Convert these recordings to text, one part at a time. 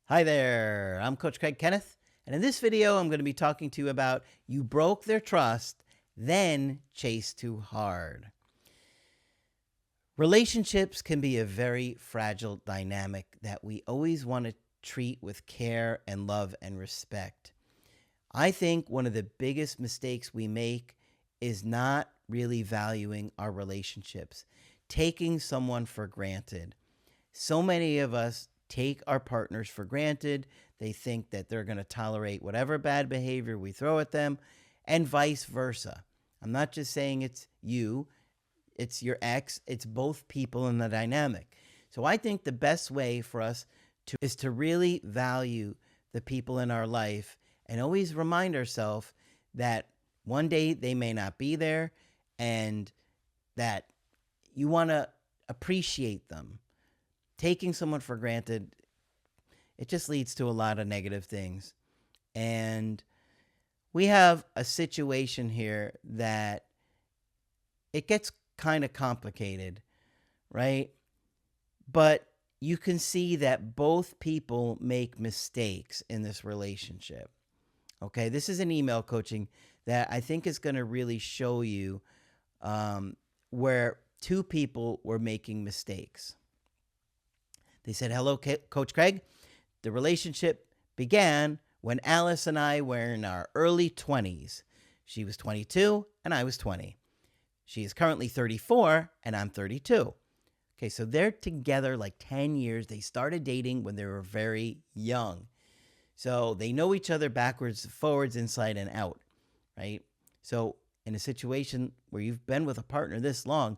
Hi there, I'm Coach Kenneth, and in this video, I'm going to be talking to you about you broke their trust, then chase too hard. Relationships can be a very fragile dynamic that we always want to treat with care and love and respect. I think one of the biggest mistakes we make is not really valuing our relationships, taking someone for granted. So many of us take our partners for granted. They think that they're going to tolerate whatever bad behavior we throw at them, and vice versa. I'm not just saying it's you, it's your ex, it's both people in the dynamic. So I think the best way for us is to really value the people in our life and always remind ourselves that one day they may not be there and that you want to appreciate them. Taking someone for granted, it just leads to a lot of negative things. And we have a situation here that it gets kind of complicated, right? But you can see that both people make mistakes in this relationship. Okay, this is an email coaching that I think is going to really show you where two people were making mistakes. They said, "Hello, Coach Craig. The relationship began when Alice and I were in our early 20s. She was 22 and I was 20. She is currently 34 and I'm 32. Okay, so they're together like 10 years. They started dating when they were very young. So they know each other backwards, forwards, inside, and out, right? So in a situation where you've been with a partner this long,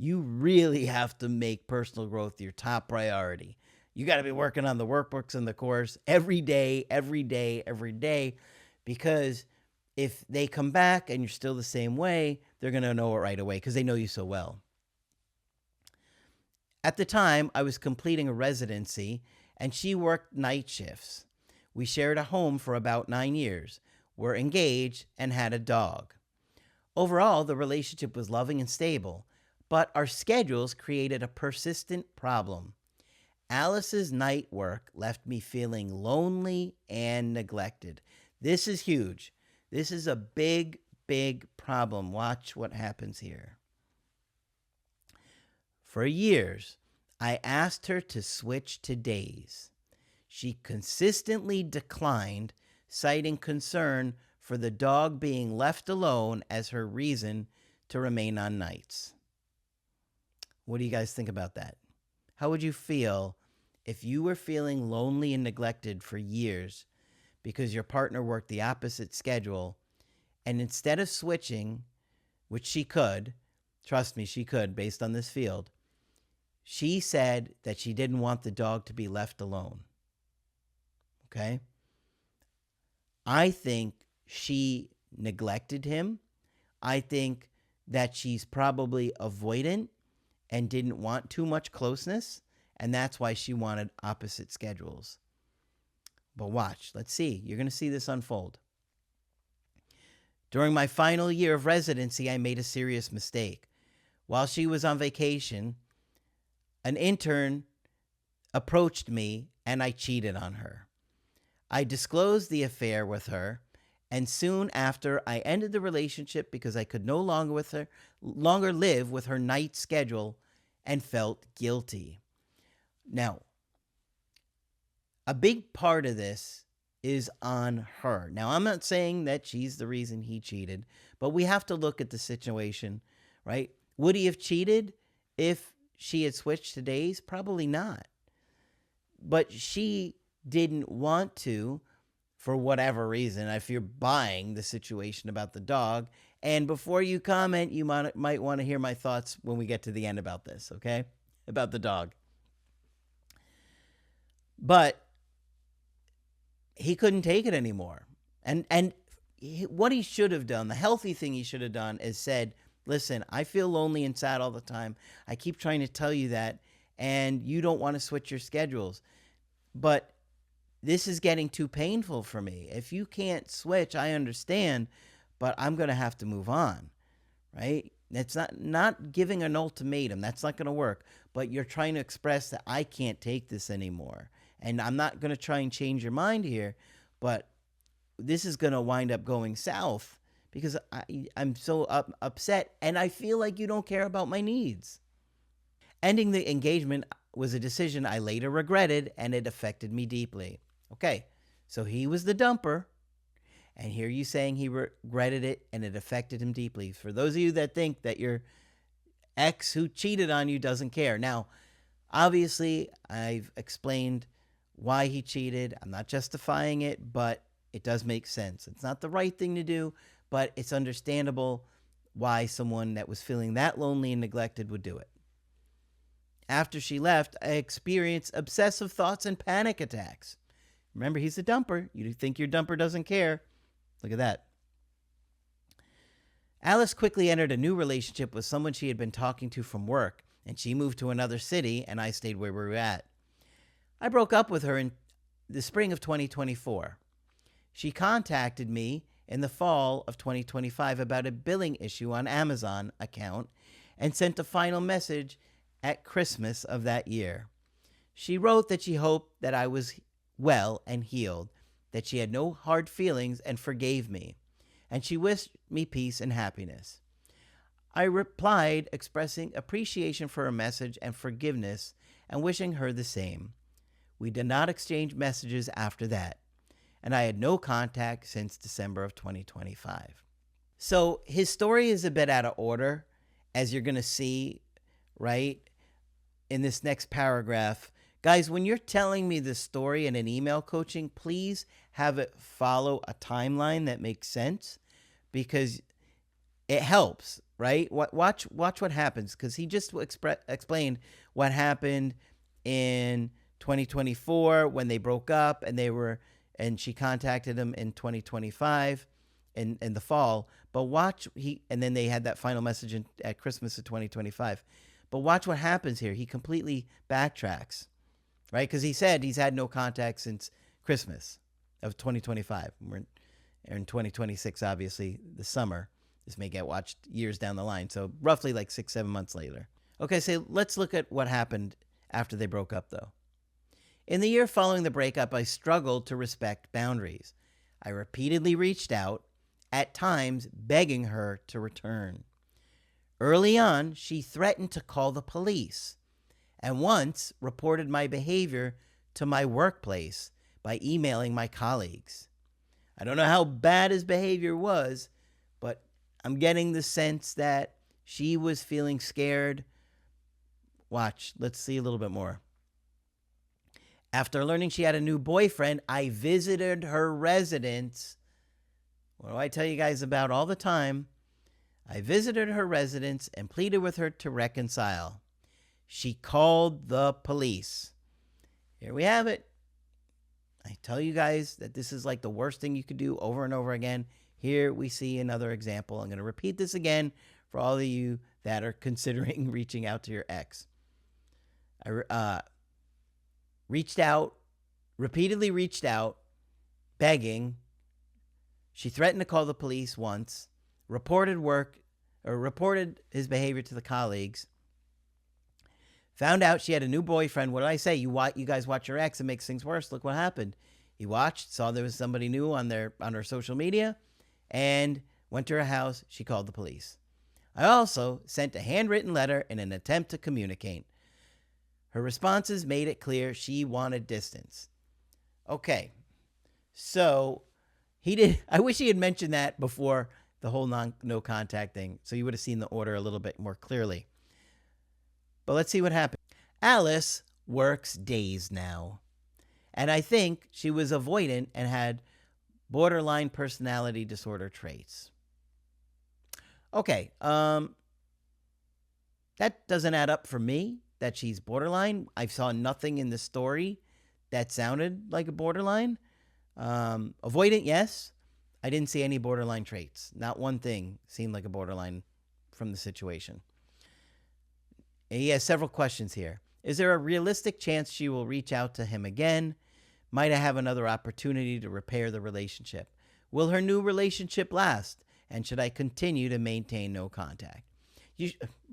you really have to make personal growth your top priority. You got to be working on the workbooks and the course every day, because if they come back and you're still the same way, they're going to know it right away because they know you so well. At the time, I was completing a residency and she worked night shifts. We shared a home for about 9 years, were engaged, and had a dog. Overall, the relationship was loving and stable, but our schedules created a persistent problem. Alice's night work left me feeling lonely and neglected. This is huge. This is a big, big problem. Watch what happens here. For years, I asked her to switch to days. She consistently declined, citing concern for the dog being left alone as her reason to remain on nights. What do you guys think about that? How would you feel if you were feeling lonely and neglected for years because your partner worked the opposite schedule, and instead of switching, which she could, trust me, she could based on this field, she said that she didn't want the dog to be left alone? Okay? I think she neglected him. I think that she's probably avoidant and didn't want too much closeness, and that's why she wanted opposite schedules. But watch, let's see. You're going to see this unfold. During my final year of residency, I made a serious mistake. While she was on vacation, an intern approached me and I cheated on her. I disclosed the affair with her, and soon after I ended the relationship because I could no longer live with her night schedule and felt guilty. Now, a big part of this is on her. Now, I'm not saying that she's the reason he cheated, but we have to look at the situation, right? Would he have cheated if she had switched to days? Probably not. But she didn't want to, for whatever reason. If you're buying the situation about the dog, and before you comment, you might want to hear my thoughts when we get to the end about this, okay? About the dog. But he couldn't take it anymore. And what he should have done, the healthy thing he should have done, is said, listen, I feel lonely and sad all the time. I keep trying to tell you that, and you don't want to switch your schedules. But this is getting too painful for me. If you can't switch, I understand, but I'm going to have to move on, right? It's not giving an ultimatum. That's not going to work. But you're trying to express that I can't take this anymore. And I'm not going to try and change your mind here, but this is going to wind up going south because I'm so upset and I feel like you don't care about my needs. Ending the engagement was a decision I later regretted, and it affected me deeply. Okay, so he was the dumper, and here you saying he regretted it and it affected him deeply. For those of you that think that your ex who cheated on you doesn't care. Now, obviously, I've explained why he cheated. I'm not justifying it, but it does make sense. It's not the right thing to do, but it's understandable why someone that was feeling that lonely and neglected would do it. After she left, I experienced obsessive thoughts and panic attacks. Remember, he's a dumper. You think your dumper doesn't care. Look at that. Alice quickly entered a new relationship with someone she had been talking to from work, and she moved to another city, and I stayed where we were at. I broke up with her in the spring of 2024. She contacted me in the fall of 2025 about a billing issue on Amazon account and sent a final message at Christmas of that year. She wrote that she hoped that I was well and healed, that she had no hard feelings and forgave me, and she wished me peace and happiness. I replied expressing appreciation for her message and forgiveness and wishing her the same. We did not exchange messages after that, and I had no contact since December of 2025. So his story is a bit out of order, as you're going to see, right, in this next paragraph. Guys, when you're telling me this story in an email coaching, please have it follow a timeline that makes sense, because it helps, right? Watch what happens, because he just explained what happened in 2024 when they broke up, and she contacted him in 2025 in the fall. But and then they had that final message at Christmas of 2025. But watch what happens here. He completely backtracks, right? Because he said he's had no contact since Christmas of 2025. We're in 2026, obviously, the summer. This may get watched years down the line. So roughly like 6-7 months later. Okay, so let's look at what happened after they broke up, though. In the year following the breakup, I struggled to respect boundaries. I repeatedly reached out, at times begging her to return. Early on, she threatened to call the police, and once reported my behavior to my workplace by emailing my colleagues. I don't know how bad his behavior was, but I'm getting the sense that she was feeling scared. Watch, let's see a little bit more. After learning she had a new boyfriend, I visited her residence. What do I tell you guys about all the time? I visited her residence and pleaded with her to reconcile. She called the police. Here we have it. I tell you guys that this is like the worst thing you could do over and over again. Here we see another example. I'm going to repeat this again for all of you that are considering reaching out to your ex. I repeatedly reached out, begging. She threatened to call the police once, reported his behavior to the colleagues, found out she had a new boyfriend. What did I say? You guys watch your ex, it makes things worse. Look what happened. He watched, saw there was somebody new on her social media, and went to her house. She called the police. I also sent a handwritten letter in an attempt to communicate. Her responses made it clear she wanted distance. Okay, so I wish he had mentioned that before the whole no contact thing, so you would have seen the order a little bit more clearly. But let's see what happened. Alice works days now, and I think she was avoidant and had borderline personality disorder traits. Okay, that doesn't add up for me, that she's borderline. I saw nothing in the story that sounded like a borderline. Avoidant, yes. I didn't see any borderline traits. Not one thing seemed like a borderline from the situation. He has several questions here. Is there a realistic chance she will reach out to him again? Might I have another opportunity to repair the relationship? Will her new relationship last? And should I continue to maintain no contact?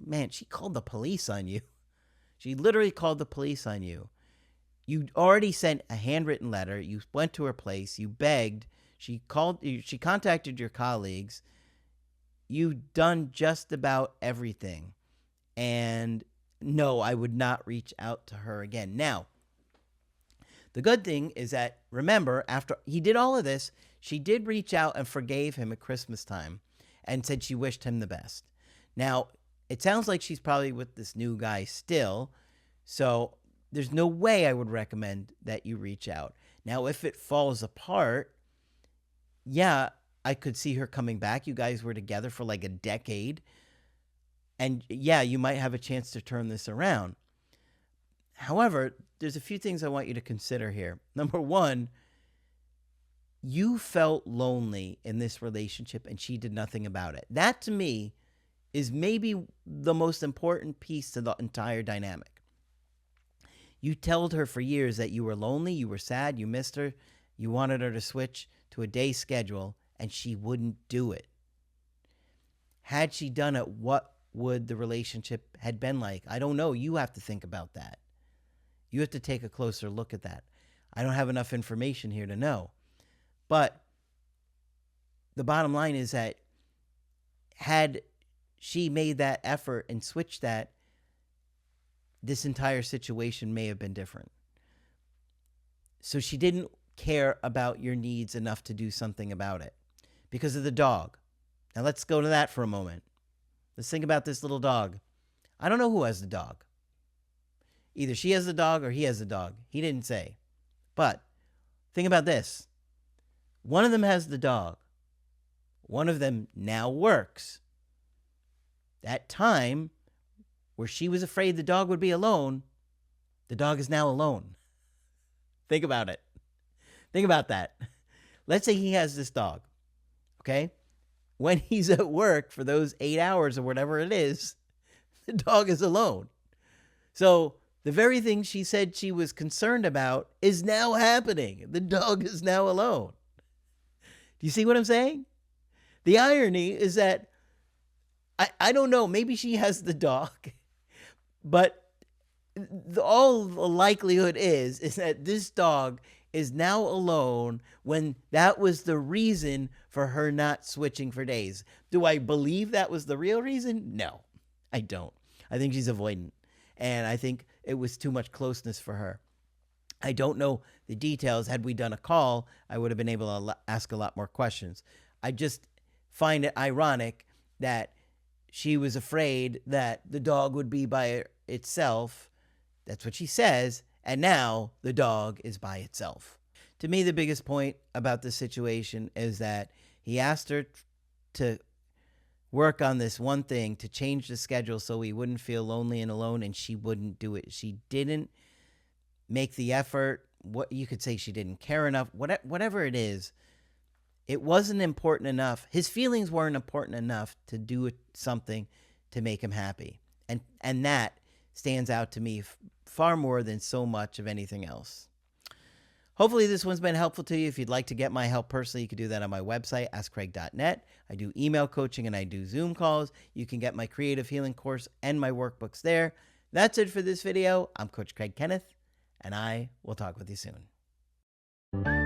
Man, she called the police on you. She literally called the police on you. You already sent a handwritten letter. You went to her place. You begged. She contacted your colleagues. You've done just about everything. And no, I would not reach out to her again. Now, the good thing is that, remember, after he did all of this, she did reach out and forgave him at Christmas time and said she wished him the best. Now, it sounds like she's probably with this new guy still, so there's no way I would recommend that you reach out. Now, if it falls apart, yeah, I could see her coming back. You guys were together for like a decade. And yeah, you might have a chance to turn this around. However, there's a few things I want you to consider here. Number one, you felt lonely in this relationship and she did nothing about it. That to me is maybe the most important piece to the entire dynamic. You told her for years that you were lonely, you were sad, you missed her, you wanted her to switch to a day schedule, and she wouldn't do it. Had she done it, what would the relationship had been like? I don't know. You have to think about that. You have to take a closer look at that. I don't have enough information here to know. But the bottom line is that had she made that effort and switched that, this entire situation may have been different. So she didn't care about your needs enough to do something about it because of the dog. Now let's go to that for a moment. Let's think about this little dog. I don't know who has the dog. Either she has the dog or he has the dog. He didn't say. But think about this. One of them has the dog. One of them now works. That time where she was afraid the dog would be alone, the dog is now alone. Think about it. Think about that. Let's say he has this dog, okay? When he's at work for those 8 hours or whatever it is, the dog is alone. So the very thing she said she was concerned about is now happening. The dog is now alone. Do you see what I'm saying? The irony is that, I don't know, maybe she has the dog, but all the likelihood is that this dog is now alone when that was the reason for her not switching for days. Do I believe that was the real reason? No, I don't. I think she's avoidant, and I think it was too much closeness for her. I don't know the details. Had we done a call, I would have been able to ask a lot more questions. I just find it ironic that she was afraid that the dog would be by itself. That's what she says. And now the dog is by itself. To me, the biggest point about this situation is that he asked her to work on this one thing, to change the schedule so he wouldn't feel lonely and alone, and she wouldn't do it. She didn't make the effort. What you could say, she didn't care enough. Whatever it is, it wasn't important enough. His feelings weren't important enough to do something to make him happy. And that stands out to me far more than so much of anything else. Hopefully this one's been helpful to you. If you'd like to get my help personally, you can do that on my website, askcraig.net. I do email coaching and I do Zoom calls. You can get my creative healing course and my workbooks there. That's it for this video. I'm Coach Craig Kenneth, and I will talk with you soon.